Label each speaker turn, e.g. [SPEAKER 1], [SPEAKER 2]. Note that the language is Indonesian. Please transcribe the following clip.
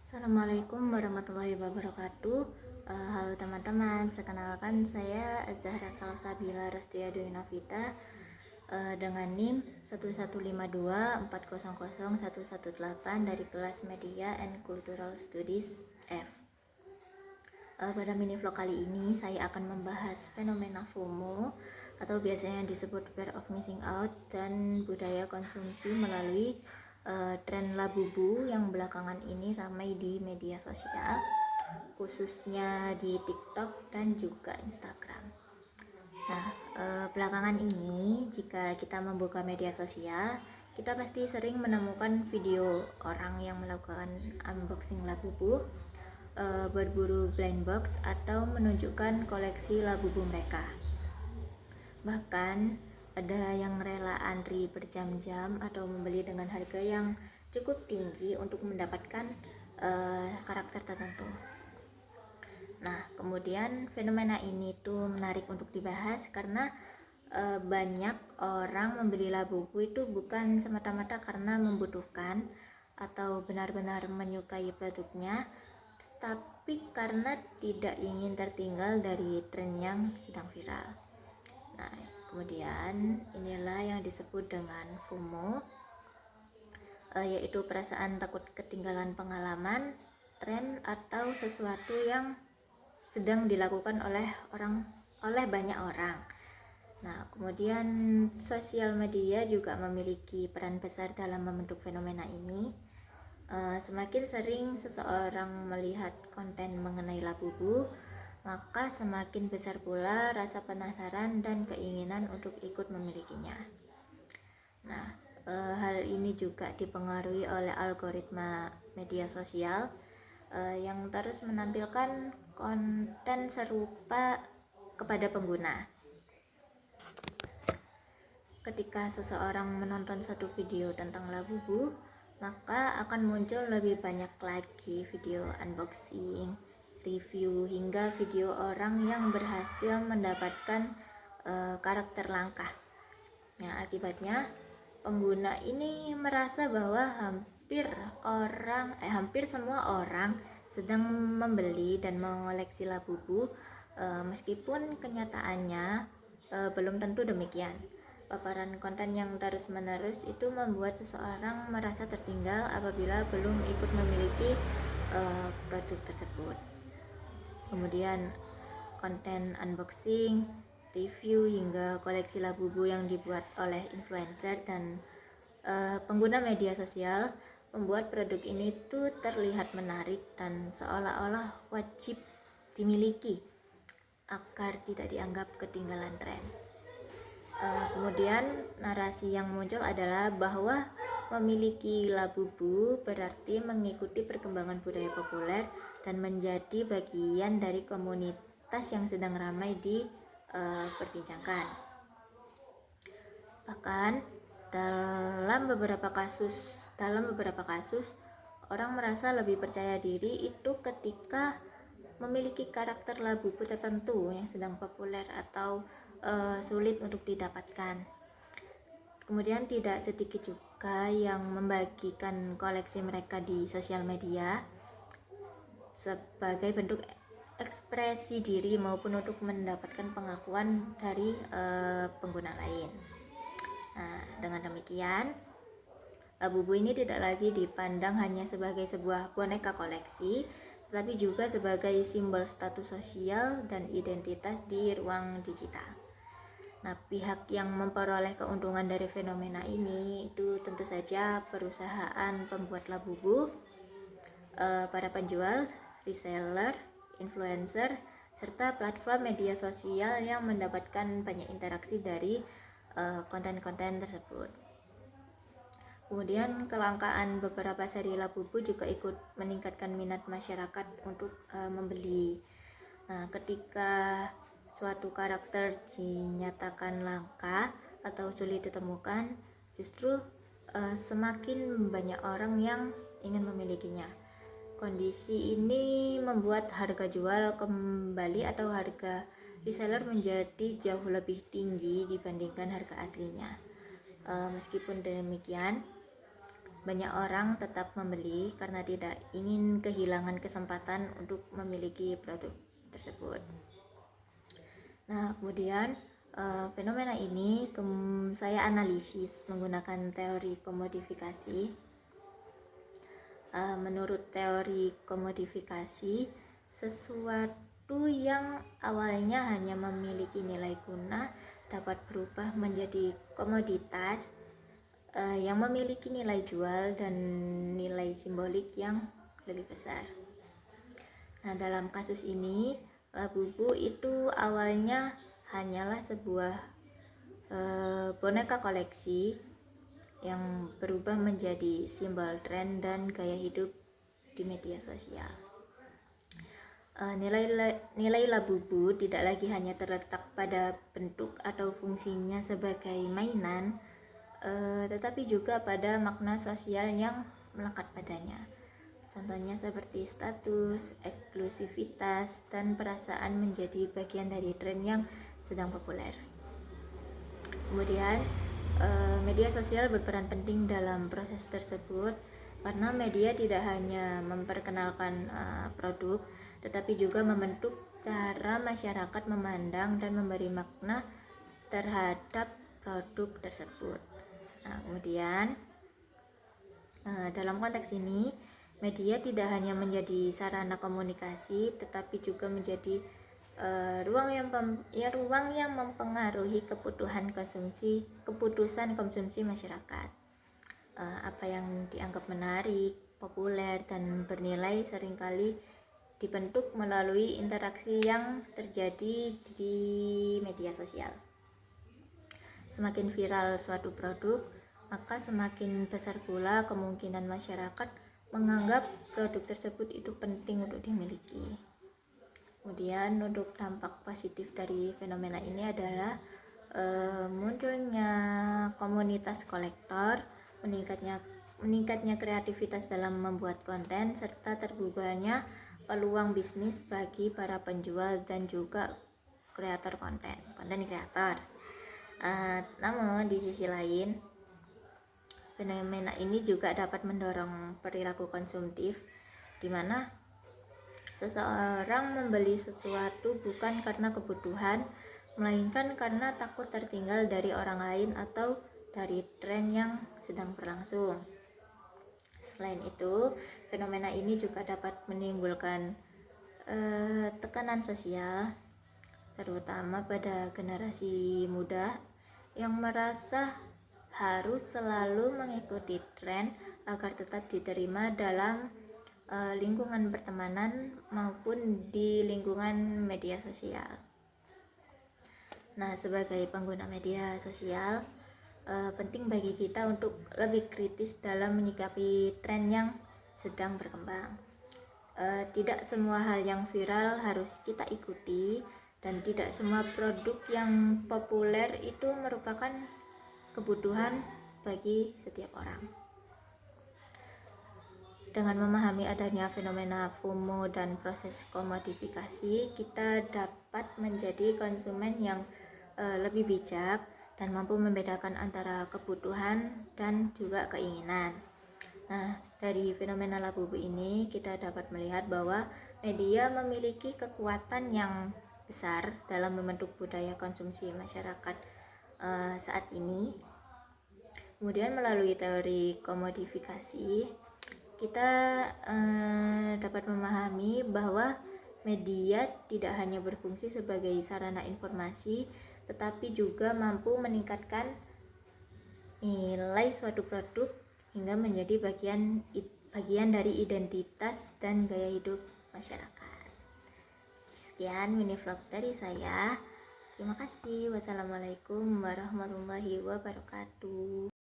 [SPEAKER 1] Assalamualaikum warahmatullahi wabarakatuh. Halo teman-teman, perkenalkan saya Zahra Salsabila Restiado Yunafita dengan NIM 1152400118 dari kelas Media and Cultural Studies F. Pada mini vlog kali ini saya akan membahas fenomena FOMO atau biasanya disebut fear of missing out dan budaya konsumsi melalui tren Labubu yang belakangan ini ramai di media sosial, khususnya di TikTok dan juga Instagram. Nah, belakangan ini jika kita membuka media sosial, kita pasti sering menemukan video orang yang melakukan unboxing Labubu, berburu blind box atau menunjukkan koleksi Labubu mereka. Bahkan ada yang rela antri berjam-jam atau membeli dengan harga yang cukup tinggi untuk mendapatkan karakter tertentu. Nah, kemudian fenomena ini tuh menarik untuk dibahas karena banyak orang membeli Labubu itu bukan semata-mata karena membutuhkan atau benar-benar menyukai produknya, tapi karena tidak ingin tertinggal dari tren yang sedang viral. Nah, kemudian inilah yang disebut dengan FOMO, yaitu perasaan takut ketinggalan pengalaman, tren atau sesuatu yang sedang dilakukan oleh banyak orang. Nah, kemudian sosial media juga memiliki peran besar dalam membentuk fenomena ini. Semakin sering seseorang melihat konten mengenai Labubu, maka semakin besar pula rasa penasaran dan keinginan untuk ikut memilikinya. Nah, hal ini juga dipengaruhi oleh algoritma media sosial yang terus menampilkan konten serupa kepada pengguna. Ketika seseorang menonton satu video tentang Labubu, maka akan muncul lebih banyak lagi video unboxing, review, hingga video orang yang berhasil mendapatkan karakter langka. Nah, akibatnya pengguna ini merasa bahwa hampir semua orang sedang membeli dan mengoleksi Labubu, meskipun kenyataannya belum tentu demikian. Paparan konten yang terus-menerus itu membuat seseorang merasa tertinggal apabila belum ikut memiliki produk tersebut. Kemudian konten unboxing, review, hingga koleksi Labubu yang dibuat oleh influencer dan pengguna media sosial membuat produk ini tuh terlihat menarik dan seolah-olah wajib dimiliki agar tidak dianggap ketinggalan tren. Kemudian narasi yang muncul adalah bahwa memiliki Labubu berarti mengikuti perkembangan budaya populer dan menjadi bagian dari komunitas yang sedang ramai diperbincangkan. Bahkan dalam beberapa kasus orang merasa lebih percaya diri itu ketika memiliki karakter Labubu tertentu yang sedang populer atau sulit untuk didapatkan. Kemudian tidak sedikit juga yang membagikan koleksi mereka di sosial media sebagai bentuk ekspresi diri maupun untuk mendapatkan pengakuan dari pengguna lain. Nah, dengan demikian Labubu ini tidak lagi dipandang hanya sebagai sebuah boneka koleksi, tetapi juga sebagai simbol status sosial dan identitas di ruang digital. Nah, pihak yang memperoleh keuntungan dari fenomena ini itu tentu saja perusahaan pembuat Labubu, para penjual, reseller, influencer, serta platform media sosial yang mendapatkan banyak interaksi dari konten-konten tersebut. Kemudian kelangkaan beberapa seri Labubu juga ikut meningkatkan minat masyarakat untuk membeli. Nah, ketika suatu karakter dinyatakan langka atau sulit ditemukan, justru semakin banyak orang yang ingin memilikinya. Kondisi ini membuat harga jual kembali atau harga reseller menjadi jauh lebih tinggi dibandingkan harga aslinya. Meskipun demikian, banyak orang tetap membeli karena tidak ingin kehilangan kesempatan untuk memiliki produk tersebut. Nah, kemudian fenomena ini saya analisis menggunakan teori komodifikasi. Menurut teori komodifikasi, sesuatu yang awalnya hanya memiliki nilai guna dapat berubah menjadi komoditas yang memiliki nilai jual dan nilai simbolik yang lebih besar. Nah, dalam kasus ini, Labubu itu awalnya hanyalah sebuah boneka koleksi yang berubah menjadi simbol tren dan gaya hidup di media sosial. Nilai Labubu tidak lagi hanya terletak pada bentuk atau fungsinya sebagai mainan, tetapi juga pada makna sosial yang melekat padanya. Contohnya seperti status, eksklusivitas, dan perasaan menjadi bagian dari tren yang sedang populer. Kemudian, media sosial berperan penting dalam proses tersebut karena media tidak hanya memperkenalkan produk, tetapi juga membentuk cara masyarakat memandang dan memberi makna terhadap produk tersebut. Nah, kemudian dalam konteks ini, media tidak hanya menjadi sarana komunikasi, tetapi juga menjadi ruang yang mempengaruhi keputusan konsumsi masyarakat. Apa yang dianggap menarik, populer, dan bernilai seringkali dibentuk melalui interaksi yang terjadi di media sosial. Semakin viral suatu produk, maka semakin besar pula kemungkinan masyarakat menganggap produk tersebut itu penting untuk dimiliki. Kemudian untuk dampak positif dari fenomena ini adalah munculnya komunitas kolektor, meningkatnya kreativitas dalam membuat konten, serta terbukanya peluang bisnis bagi para penjual dan juga kreator konten kreator. Namun di sisi lain, fenomena ini juga dapat mendorong perilaku konsumtif, di mana seseorang membeli sesuatu bukan karena kebutuhan, melainkan karena takut tertinggal dari orang lain atau dari tren yang sedang berlangsung. Selain itu, fenomena ini juga dapat menimbulkan tekanan sosial, terutama pada generasi muda yang merasa harus selalu mengikuti tren agar tetap diterima dalam lingkungan pertemanan maupun di lingkungan media sosial. Nah, sebagai pengguna media sosial, penting bagi kita untuk lebih kritis dalam menyikapi tren yang sedang berkembang. Tidak semua hal yang viral harus kita ikuti, dan tidak semua produk yang populer itu merupakan kebutuhan bagi setiap orang. Dengan memahami adanya fenomena FOMO dan proses komodifikasi, kita dapat menjadi konsumen yang lebih bijak dan mampu membedakan antara kebutuhan dan juga keinginan. Nah, dari fenomena Labubu ini kita dapat melihat bahwa media memiliki kekuatan yang besar dalam membentuk budaya konsumsi masyarakat saat ini. Kemudian melalui teori komodifikasi, kita dapat memahami bahwa media tidak hanya berfungsi sebagai sarana informasi, tetapi juga mampu meningkatkan nilai suatu produk hingga menjadi bagian dari identitas dan gaya hidup masyarakat. Sekian mini vlog dari saya. Terima kasih. Wassalamualaikum warahmatullahi wabarakatuh.